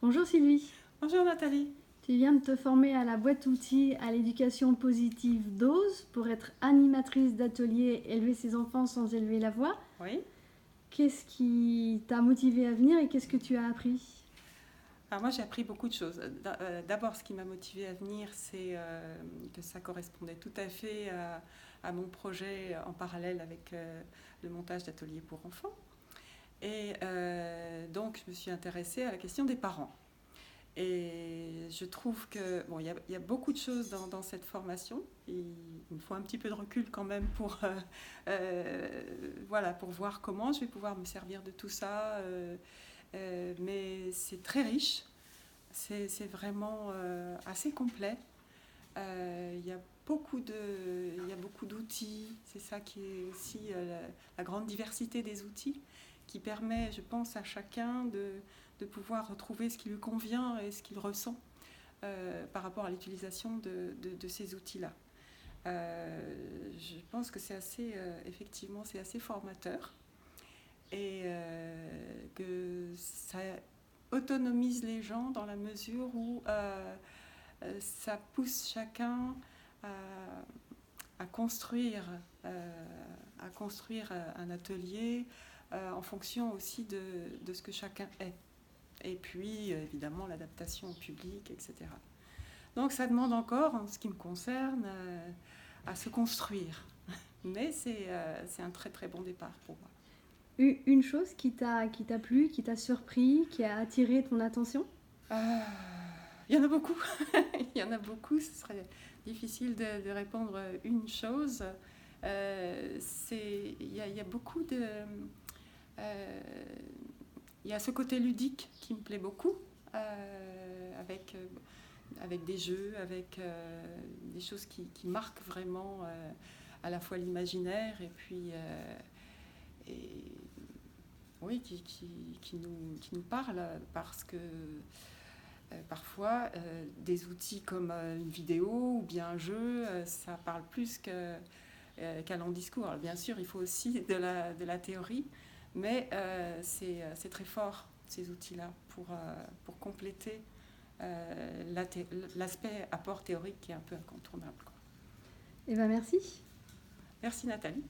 Bonjour Sylvie, Bonjour Nathalie. tu viens de te former à la boîte outils à l'éducation positive d'Ose pour être animatrice d'atelier élever ses enfants sans élever la voix. Oui. Qu'est-ce qui t'a motivée à venir et qu'est-ce que tu as appris? Alors moi j'ai appris beaucoup de choses. D'abord ce qui m'a motivée à venir c'est que ça correspondait tout à fait à mon projet en parallèle avec le montage d'ateliers pour enfants. Et donc je me suis intéressée à la question des parents. Et je trouve que bon, il y a beaucoup de choses dans cette formation. Il me faut un petit peu de recul quand même pour voilà, pour voir comment je vais pouvoir me servir de tout ça. Mais c'est très riche, c'est vraiment assez complet. Il y a il y a beaucoup d'outils. C'est ça qui est aussi la grande diversité des outils qui permet, je pense, à chacun de pouvoir retrouver ce qui lui convient et ce qu'il ressent par rapport à l'utilisation de ces outils-là. Je pense que c'est assez, effectivement, c'est assez formateur et que ça autonomise les gens dans la mesure où ça pousse chacun à, à construire, un atelier en fonction aussi de ce que chacun est. Et puis, évidemment, l'adaptation au public, etc. Donc, ça demande encore, en ce qui me concerne, à se construire. Mais c'est un très très bon départ pour moi. Une chose qui t'a plu, qui t'a surpris, qui a attiré ton attention? Il y en a beaucoup. Il y en a beaucoup. Ce serait difficile de répondre une chose. Il y a beaucoup de... il y a ce côté ludique qui me plaît beaucoup, avec des jeux, avec des choses qui marquent vraiment à la fois l'imaginaire et puis... et, oui, qui nous parlent parce que parfois, des outils comme une vidéo ou bien un jeu, ça parle plus qu'un long discours. Alors, bien sûr, il faut aussi de la théorie, mais c'est très fort, ces outils-là, pour compléter l'aspect apport théorique qui est un peu incontournable, quoi. Eh bien merci. Merci Nathalie.